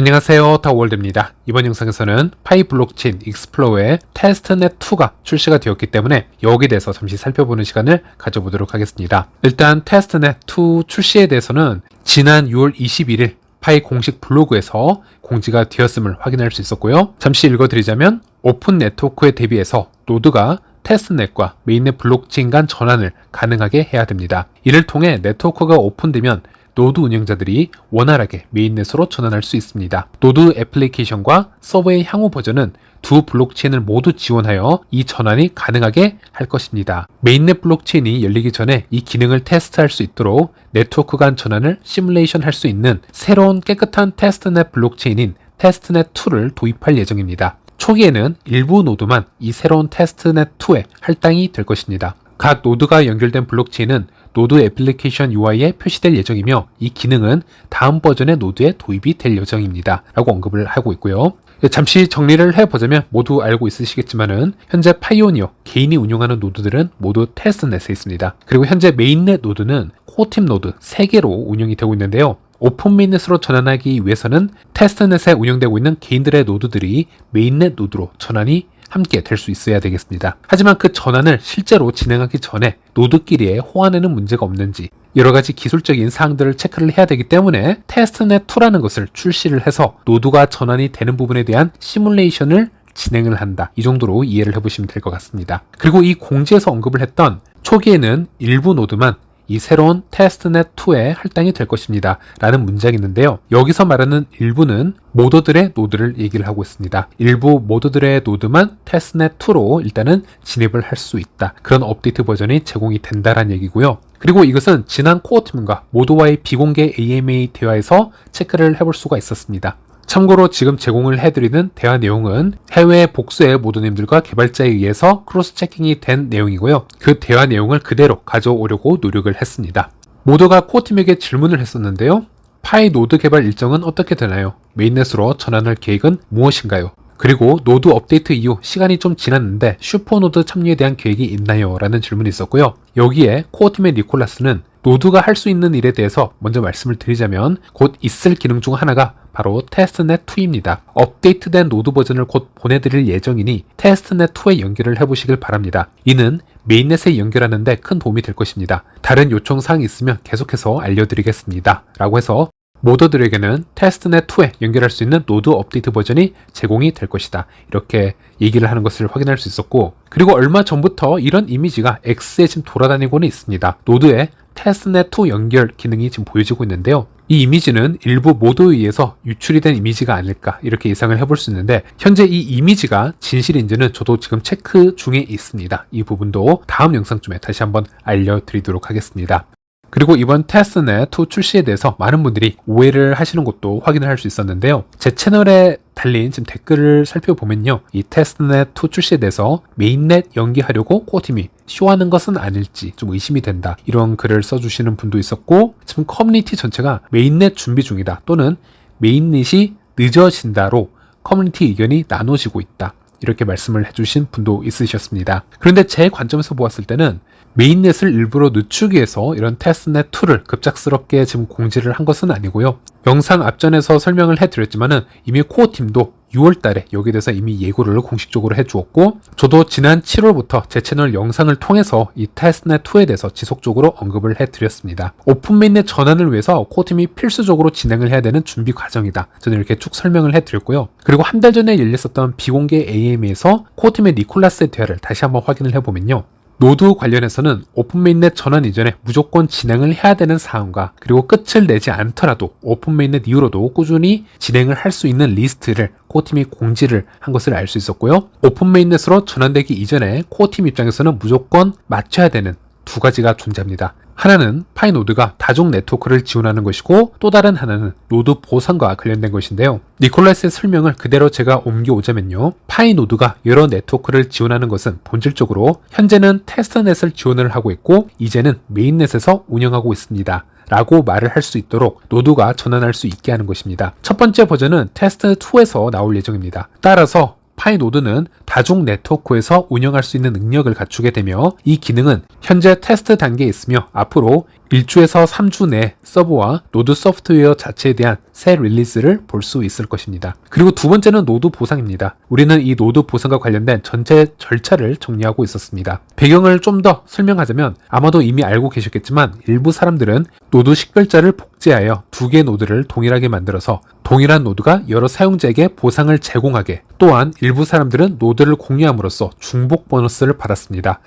안녕하세요, 다월드입니다. 이번 영상에서는 파이 블록체인 익스플로어의 테스트넷2가 출시가 되었기 때문에 여기에 대해서 잠시 살펴보는 시간을 가져보도록 하겠습니다. 일단 테스트넷2 출시에 대해서는 지난 6월 21일 파이 공식 블로그에서 공지가 되었음을 확인할 수 있었고요. 잠시 읽어드리자면 오픈 네트워크에 대비해서 노드가 테스트넷과 메인넷 블록체인 간 전환을 가능하게 해야 됩니다. 이를 통해 네트워크가 오픈되면 노드 운영자들이 원활하게 메인넷으로 전환할 수 있습니다. 노드 애플리케이션과 서버의 향후 버전은 두 블록체인을 모두 지원하여 이 전환이 가능하게 할 것입니다. 메인넷 블록체인이 열리기 전에 이 기능을 테스트할 수 있도록 네트워크 간 전환을 시뮬레이션 할 수 있는 새로운 깨끗한 테스트넷 블록체인인 테스트넷2를 도입할 예정입니다. 초기에는 일부 노드만 이 새로운 테스트넷2에 할당이 될 것입니다. 각 노드가 연결된 블록체인은 노드 애플리케이션 UI에 표시될 예정이며 이 기능은 다음 버전의 노드에 도입이 될 예정입니다. 라고 언급을 하고 있고요. 잠시 정리를 해보자면 모두 알고 있으시겠지만은 현재 파이오니어 개인이 운영하는 노드들은 모두 테스트넷에 있습니다. 그리고 현재 메인넷 노드는 코어팀 노드 3개로 운영이 되고 있는데요. 오픈 메인넷으로 전환하기 위해서는 테스트넷에 운영되고 있는 개인들의 노드들이 메인넷 노드로 전환이 함께 될 수 있어야 되겠습니다. 하지만 그 전환을 실제로 진행하기 전에 노드끼리의 호환에는 문제가 없는지 여러가지 기술적인 사항들을 체크를 해야 되기 때문에 테스트넷2라는 것을 출시를 해서 노드가 전환이 되는 부분에 대한 시뮬레이션을 진행을 한다. 이 정도로 이해를 해보시면 될 것 같습니다. 그리고 이 공지에서 언급을 했던 초기에는 일부 노드만 이 새로운 테스트넷2에 할당이 될 것입니다. 라는 문장이 있는데요. 여기서 말하는 일부는 모더들의 노드를 얘기를 하고 있습니다. 일부 모더들의 노드만 테스트넷2로 일단은 진입을 할 수 있다. 그런 업데이트 버전이 제공이 된다라는 얘기고요. 그리고 이것은 지난 코어팀과 모드와의 비공개 AMA 대화에서 체크를 해볼 수가 있었습니다. 참고로 지금 제공을 해드리는 대화 내용은 해외 복수의 모드님들과 개발자에 의해서 크로스 체킹이 된 내용이고요. 그 대화 내용을 그대로 가져오려고 노력을 했습니다. 모드가 코어팀에게 질문을 했었는데요. 파이 노드 개발 일정은 어떻게 되나요? 메인넷으로 전환할 계획은 무엇인가요? 그리고 노드 업데이트 이후 시간이 좀 지났는데 슈퍼노드 참여에 대한 계획이 있나요? 라는 질문이 있었고요. 여기에 코어팀의 니콜라스는 노드가 할 수 있는 일에 대해서 먼저 말씀을 드리자면 곧 있을 기능 중 하나가 바로 테스트넷2입니다. 업데이트된 노드 버전을 곧 보내드릴 예정이니 테스트넷2에 연결을 해보시길 바랍니다. 이는 메인넷에 연결하는데 큰 도움이 될 것입니다. 다른 요청사항이 있으면 계속해서 알려드리겠습니다. 라고 해서 모더들에게는 테스트넷2에 연결할 수 있는 노드 업데이트 버전이 제공이 될 것이다. 이렇게 얘기를 하는 것을 확인할 수 있었고, 그리고 얼마 전부터 이런 이미지가 X에 지금 돌아다니고는 있습니다. 노드에 테스트넷2 연결 기능이 지금 보여지고 있는데요. 이 이미지는 일부 모드에 의해서 유출이 된 이미지가 아닐까 이렇게 예상을 해볼 수 있는데 현재 이 이미지가 진실인지는 저도 지금 체크 중에 있습니다. 이 부분도 다음 영상쯤에 다시 한번 알려드리도록 하겠습니다. 그리고 이번 테스트넷2 출시에 대해서 많은 분들이 오해를 하시는 것도 확인을 할 수 있었는데요. 제 채널에 달린 지금 댓글을 살펴보면요. 이 테스트넷2 출시에 대해서 메인넷 연기하려고 코어팀이 쇼하는 것은 아닐지 좀 의심이 된다. 이런 글을 써주시는 분도 있었고 지금 커뮤니티 전체가 메인넷 준비 중이다. 또는 메인넷이 늦어진다로 커뮤니티 의견이 나눠지고 있다. 이렇게 말씀을 해주신 분도 있으셨습니다. 그런데 제 관점에서 보았을 때는 메인넷을 일부러 늦추기 위해서 이런 테스트넷2를 급작스럽게 지금 공지를 한 것은 아니고요. 영상 앞전에서 설명을 해드렸지만은 이미 코어팀도 6월 달에 여기에 대해서 이미 예고를 공식적으로 해주었고 저도 지난 7월부터 제 채널 영상을 통해서 이 테스트넷2에 대해서 지속적으로 언급을 해드렸습니다. 오픈 메인넷 전환을 위해서 코어팀이 필수적으로 진행을 해야 되는 준비 과정이다. 저는 이렇게 쭉 설명을 해드렸고요. 그리고 한 달 전에 열렸었던 비공개 AM에서 코어팀의 니콜라스의 대화를 다시 한번 확인을 해보면요. 노드 관련해서는 오픈 메인넷 전환 이전에 무조건 진행을 해야 되는 사항과 그리고 끝을 내지 않더라도 오픈 메인넷 이후로도 꾸준히 진행을 할 수 있는 리스트를 코어팀이 공지를 한 것을 알 수 있었고요. 오픈 메인넷으로 전환되기 이전에 코어팀 입장에서는 무조건 맞춰야 되는 두 가지가 존재합니다. 하나는 파이 노드가 다중 네트워크를 지원하는 것이고 또 다른 하나는 노드 보상과 관련된 것인데요. 니콜라스의 설명을 그대로 제가 옮겨오자면요. 파이 노드가 여러 네트워크를 지원하는 것은 본질적으로 현재는 테스트넷을 지원을 하고 있고 이제는 메인넷에서 운영하고 있습니다. 라고 말을 할 수 있도록 노드가 전환할 수 있게 하는 것입니다. 첫 번째 버전은 테스트2에서 나올 예정입니다. 따라서 파이 노드는 다중 네트워크에서 운영할 수 있는 능력을 갖추게 되며 이 기능은 현재 테스트 단계에 있으며 앞으로 1주에서 3주 내 서버와 노드 소프트웨어 자체에 대한 새 릴리즈를 볼 수 있을 것입니다. 그리고 두 번째는 노드 보상입니다. 우리는 이 노드 보상과 관련된 전체 절차를 정리하고 있었습니다. 배경을 좀 더 설명하자면 아마도 이미 알고 계셨겠지만 일부 사람들은 노드 식별자를 복제하여 두 개의 노드를 동일하게 만들어서 동일한 노드가 여러 사용자에게 보상을 제공하게, 또한 일부 사람들은 노드를 공유함으로써 중복 보너스를 받았습니다.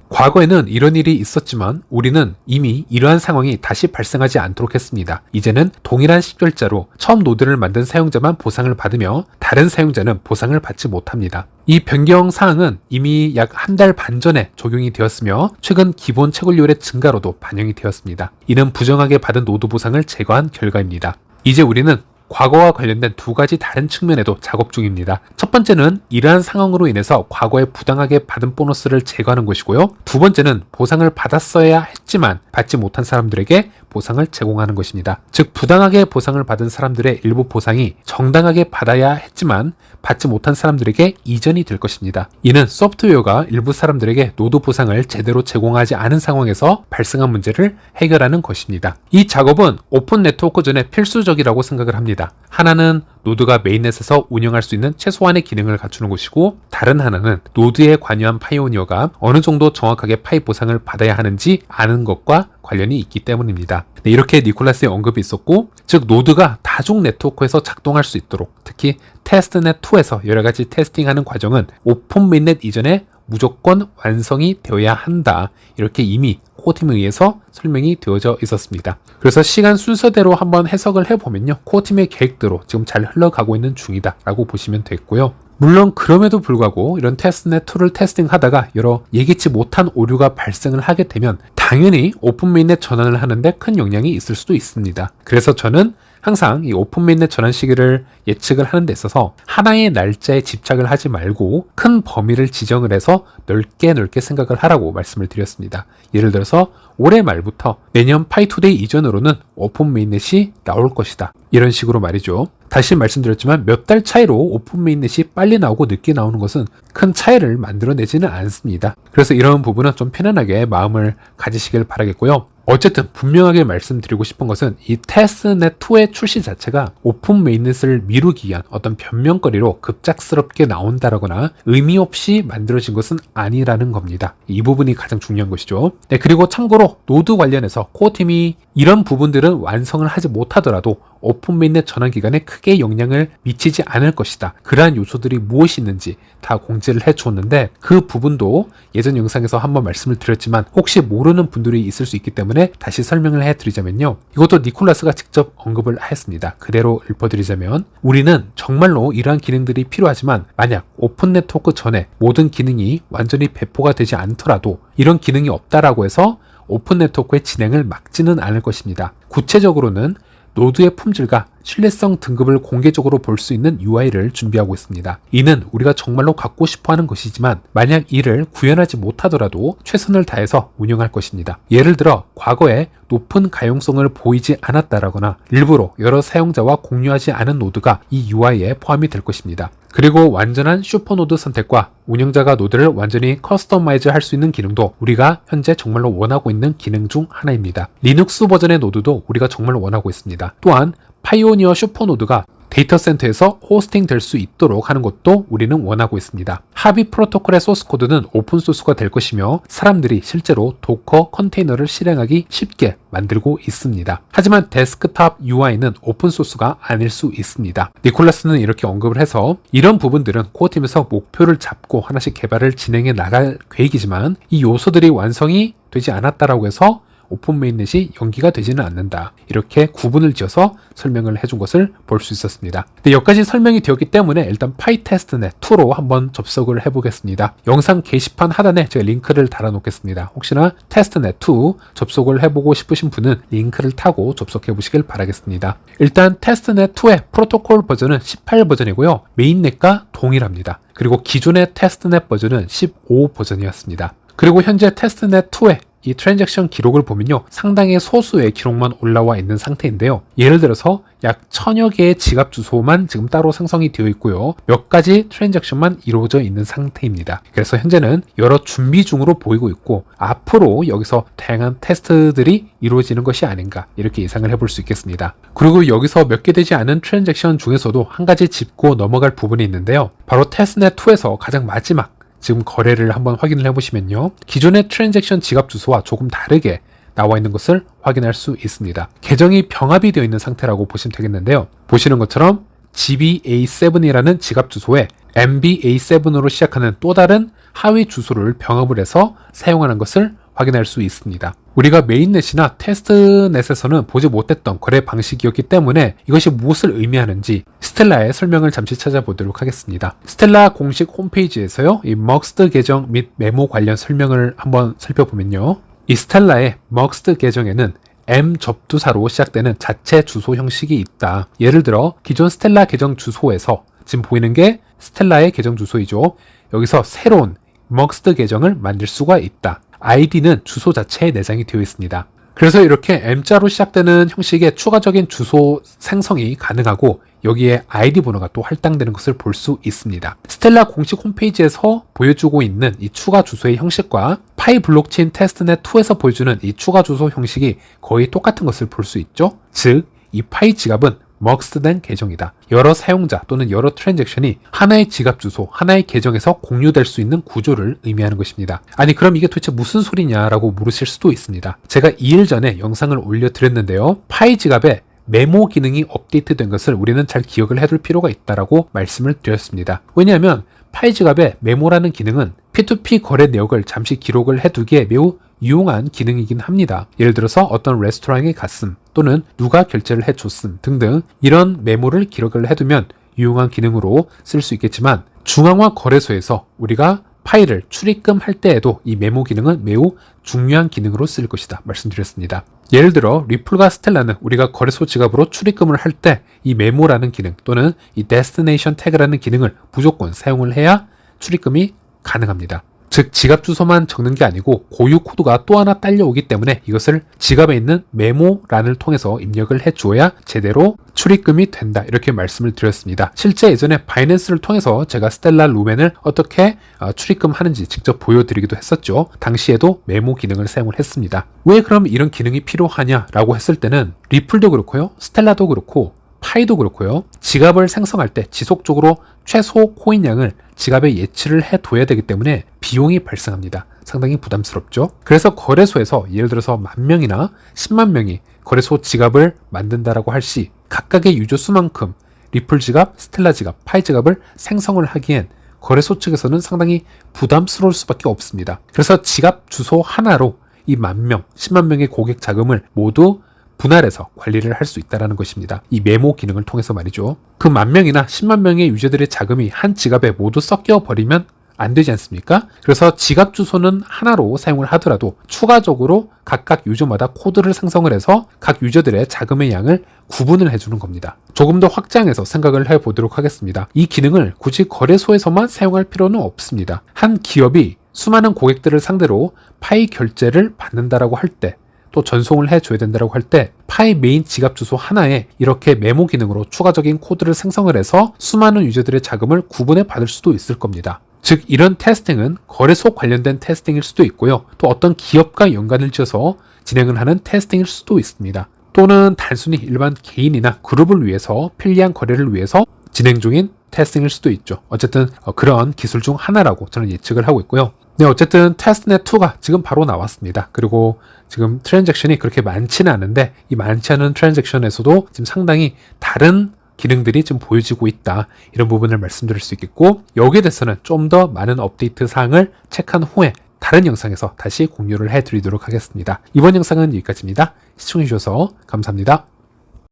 과거에는 이런 일이 있었지만 우리는 이미 이러한 상황이 다시 발생하지 않도록 했습니다. 이제는 동일한 식별자로 처음 노드를 만든 사용자만 보상을 받으며 다른 사용자는 보상을 받지 못합니다. 이 변경 사항은 이미 약 한 달 반 전에 적용이 되었으며 최근 기본 채굴률의 증가로도 반영이 되었습니다. 이는 부정하게 받은 노드 보상을 제거한 결과입니다. 이제 우리는 과거와 관련된 두 가지 다른 측면에도 작업 중입니다. 첫 번째는 이러한 상황으로 인해서 과거에 부당하게 받은 보너스를 제거하는 것이고요. 두 번째는 보상을 받았어야 했지만 받지 못한 사람들에게 보상을 제공하는 것입니다. 즉 부당하게 보상을 받은 사람들의 일부 보상이 정당하게 받아야 했지만 받지 못한 사람들에게 이전이 될 것입니다. 이는 소프트웨어가 일부 사람들에게 노드 보상을 제대로 제공하지 않은 상황에서 발생한 문제를 해결하는 것입니다. 이 작업은 오픈 네트워크 전에 필수적이라고 생각을 합니다. 하나는 노드가 메인넷에서 운영할 수 있는 최소한의 기능을 갖추는 것이고, 다른 하나는 노드에 관여한 파이오니어가 어느 정도 정확하게 파이 보상을 받아야 하는지 아는 것과 관련이 있기 때문입니다. 네, 이렇게 니콜라스의 언급이 있었고, 즉 노드가 다중 네트워크에서 작동할 수 있도록 특히 테스트넷2에서 여러가지 테스팅하는 과정은 오픈 메인넷 이전에 무조건 완성이 되어야 한다. 이렇게 이미 코어팀에 의해서 설명이 되어져 있었습니다. 그래서 시간 순서대로 한번 해석을 해보면요. 코어팀의 계획대로 지금 잘 흘러가고 있는 중이다 라고 보시면 되겠고요. 물론 그럼에도 불구하고 이런 테스트넷2를 테스팅하다가 여러 예기치 못한 오류가 발생을 하게 되면 당연히 오픈 메인넷 전환을 하는데 큰 영향이 있을 수도 있습니다. 그래서 저는 항상 이 오픈 메인넷 전환 시기를 예측을 하는 데 있어서 하나의 날짜에 집착을 하지 말고 큰 범위를 지정을 해서 넓게 생각을 하라고 말씀을 드렸습니다. 예를 들어서 올해 말부터 내년 파이2데이 이전으로는 오픈 메인넷이 나올 것이다. 이런 식으로 말이죠. 다시 말씀드렸지만 몇 달 차이로 오픈 메인넷이 빨리 나오고 늦게 나오는 것은 큰 차이를 만들어내지는 않습니다. 그래서 이런 부분은 좀 편안하게 마음을 가지시길 바라겠고요. 어쨌든 분명하게 말씀드리고 싶은 것은 이 테스트넷2의 출시 자체가 오픈 메인넷을 미루기 위한 어떤 변명거리로 급작스럽게 나온다거나 의미 없이 만들어진 것은 아니라는 겁니다. 이 부분이 가장 중요한 것이죠. 네, 그리고 참고로 노드 관련해서 코어팀이 이런 부분들은 완성을 하지 못하더라도 오픈 메인넷 전환 기간에 크게 영향을 미치지 않을 것이다. 그러한 요소들이 무엇이 있는지 다 공지를 해주었는데 그 부분도 예전 영상에서 한번 말씀을 드렸지만 혹시 모르는 분들이 있을 수 있기 때문에 다시 설명을 해드리자면요. 이것도 니콜라스가 직접 언급을 하였습니다. 그대로 읊어드리자면 우리는 정말로 이러한 기능들이 필요하지만 만약 오픈 네트워크 전에 모든 기능이 완전히 배포가 되지 않더라도 이런 기능이 없다라고 해서 오픈 네트워크의 진행을 막지는 않을 것입니다. 구체적으로는 노드의 품질과 신뢰성 등급을 공개적으로 볼 수 있는 UI를 준비하고 있습니다. 이는 우리가 정말로 갖고 싶어하는 것이지만 만약 이를 구현하지 못하더라도 최선을 다해서 운영할 것입니다. 예를 들어 과거에 높은 가용성을 보이지 않았다라거나 일부러 여러 사용자와 공유하지 않은 노드가 이 UI에 포함이 될 것입니다. 그리고 완전한 슈퍼노드 선택과 운영자가 노드를 완전히 커스터마이즈 할 수 있는 기능도 우리가 현재 정말로 원하고 있는 기능 중 하나입니다. 리눅스 버전의 노드도 우리가 정말로 원하고 있습니다. 또한 파이오니어 슈퍼노드가 데이터 센터에서 호스팅 될 수 있도록 하는 것도 우리는 원하고 있습니다. 하비 프로토콜의 소스 코드는 오픈소스가 될 것이며 사람들이 실제로 도커 컨테이너를 실행하기 쉽게 만들고 있습니다. 하지만 데스크탑 UI는 오픈소스가 아닐 수 있습니다. 니콜라스는 이렇게 언급을 해서 이런 부분들은 코어팀에서 목표를 잡고 하나씩 개발을 진행해 나갈 계획이지만 이 요소들이 완성이 되지 않았다라고 해서 오픈 메인넷이 연기가 되지는 않는다. 이렇게 구분을 지어서 설명을 해준 것을 볼 수 있었습니다. 근데 여기까지 설명이 되었기 때문에 일단 파이테스트넷2로 한번 접속을 해보겠습니다. 영상 게시판 하단에 제가 링크를 달아놓겠습니다. 혹시나 테스트넷2 접속을 해보고 싶으신 분은 링크를 타고 접속해 보시길 바라겠습니다. 일단 테스트넷2의 프로토콜 버전은 18 버전이고요. 메인넷과 동일합니다. 그리고 기존의 테스트넷 버전은 15 버전이었습니다. 그리고 현재 테스트넷2의 이 트랜잭션 기록을 보면요, 상당히 소수의 기록만 올라와 있는 상태인데요. 예를 들어서 약 1000여 개의 지갑 주소만 지금 따로 생성이 되어 있고요. 몇 가지 트랜잭션만 이루어져 있는 상태입니다. 그래서 현재는 여러 준비 중으로 보이고 있고, 앞으로 여기서 다양한 테스트들이 이루어지는 것이 아닌가, 이렇게 예상을 해볼 수 있겠습니다. 그리고 여기서 몇 개 되지 않은 트랜잭션 중에서도 한 가지 짚고 넘어갈 부분이 있는데요. 바로 테스트넷2에서 가장 마지막 지금 거래를 한번 확인을 해보시면요, 기존의 트랜잭션 지갑 주소와 조금 다르게 나와 있는 것을 확인할 수 있습니다. 계정이 병합이 되어 있는 상태라고 보시면 되겠는데요. 보시는 것처럼 GBA7이라는 지갑 주소에 MBA7으로 시작하는 또 다른 하위 주소를 병합을 해서 사용하는 것을 확인할 수 있습니다. 우리가 메인넷이나 테스트넷에서는 보지 못했던 거래 방식이었기 때문에 이것이 무엇을 의미하는지 스텔라의 설명을 잠시 찾아보도록 하겠습니다. 스텔라 공식 홈페이지에서요, 이 먹스드 계정 및 메모 관련 설명을 한번 살펴보면요, 이 스텔라의 먹스드 계정에는 M 접두사로 시작되는 자체 주소 형식이 있다. 예를 들어 기존 스텔라 계정 주소에서 지금 보이는 게 스텔라의 계정 주소이죠. 여기서 새로운 먹스드 계정을 만들 수가 있다. ID는 주소 자체에 내장이 되어 있습니다. 그래서 이렇게 M자로 시작되는 형식의 추가적인 주소 생성이 가능하고, 여기에 ID 번호가 또 할당되는 것을 볼 수 있습니다. 스텔라 공식 홈페이지에서 보여주고 있는 이 추가 주소의 형식과 파이 블록체인 테스트넷2에서 보여주는 이 추가 주소 형식이 거의 똑같은 것을 볼 수 있죠. 즉, 이 파이 지갑은 먹스된 계정이다. 여러 사용자 또는 여러 트랜잭션이 하나의 지갑 주소, 하나의 계정에서 공유될 수 있는 구조를 의미하는 것입니다. 아니, 그럼 이게 도대체 무슨 소리냐라고 물으실 수도 있습니다. 제가 2일 전에 영상을 올려드렸는데요. 파이 지갑에 메모 기능이 업데이트된 것을 우리는 잘 기억을 해둘 필요가 있다라고 말씀을 드렸습니다. 왜냐하면 파이 지갑의 메모라는 기능은 P2P 거래 내역을 잠시 기록을 해두기에 매우 유용한 기능이긴 합니다. 예를 들어서 어떤 레스토랑에 갔음, 또는 누가 결제를 해줬음 등등 이런 메모를 기록을 해두면 유용한 기능으로 쓸 수 있겠지만, 중앙화 거래소에서 우리가 파일을 출입금할 때에도 이 메모 기능은 매우 중요한 기능으로 쓸 것이다 말씀드렸습니다. 예를 들어 리플과 스텔라는 우리가 거래소 지갑으로 출입금을 할 때 이 메모라는 기능 또는 이 데스티네이션 태그라는 기능을 무조건 사용을 해야 출입금이 가능합니다. 즉, 지갑 주소만 적는 게 아니고 고유 코드가 또 하나 딸려오기 때문에 이것을 지갑에 있는 메모란을 통해서 입력을 해주어야 제대로 출입금이 된다, 이렇게 말씀을 드렸습니다. 실제 예전에 바이낸스를 통해서 제가 스텔라 루멘을 어떻게 출입금하는지 직접 보여드리기도 했었죠. 당시에도 메모 기능을 사용을 했습니다. 왜 그럼 이런 기능이 필요하냐라고 했을 때는 리플도 그렇고요, 스텔라도 그렇고 파이도 그렇고요, 지갑을 생성할 때 지속적으로 최소 코인 양을 지갑에 예치를 해둬야 되기 때문에 비용이 발생합니다. 상당히 부담스럽죠. 그래서 거래소에서 예를 들어서 10,000명이나 10만 명이 거래소 지갑을 만든다라고 할 시 각각의 유저 수만큼 리플 지갑, 스텔라 지갑, 파이 지갑을 생성을 하기엔 거래소 측에서는 상당히 부담스러울 수밖에 없습니다. 그래서 지갑 주소 하나로 이 10,000명, 10만 명의 고객 자금을 모두 분할해서 관리를 할 수 있다는 것입니다. 이 메모 기능을 통해서 말이죠. 그 10,000명이나 10만 명의 유저들의 자금이 한 지갑에 모두 섞여 버리면 안 되지 않습니까? 그래서 지갑 주소는 하나로 사용을 하더라도 추가적으로 각각 유저마다 코드를 생성을 해서 각 유저들의 자금의 양을 구분을 해주는 겁니다. 조금 더 확장해서 생각을 해보도록 하겠습니다. 이 기능을 굳이 거래소에서만 사용할 필요는 없습니다. 한 기업이 수많은 고객들을 상대로 파이 결제를 받는다라고 할 때, 또 전송을 해줘야 된다고 할 때 파이 메인 지갑 주소 하나에 이렇게 메모 기능으로 추가적인 코드를 생성을 해서 수많은 유저들의 자금을 구분해 받을 수도 있을 겁니다. 즉, 이런 테스팅은 거래소 관련된 테스팅일 수도 있고요, 또 어떤 기업과 연관을 지어서 진행을 하는 테스팅일 수도 있습니다. 또는 단순히 일반 개인이나 그룹을 위해서 편리한 거래를 위해서 진행 중인 테스팅일 수도 있죠. 어쨌든 그런 기술 중 하나라고 저는 예측을 하고 있고요. 네, 어쨌든 테스트넷2가 지금 바로 나왔습니다. 그리고 지금 트랜잭션이 그렇게 많지는 않은데 이 많지 않은 트랜잭션에서도 지금 상당히 다른 기능들이 좀 보여지고 있다, 이런 부분을 말씀드릴 수 있겠고, 여기에 대해서는 좀 더 많은 업데이트 사항을 체크한 후에 다른 영상에서 다시 공유를 해드리도록 하겠습니다. 이번 영상은 여기까지입니다. 시청해주셔서 감사합니다.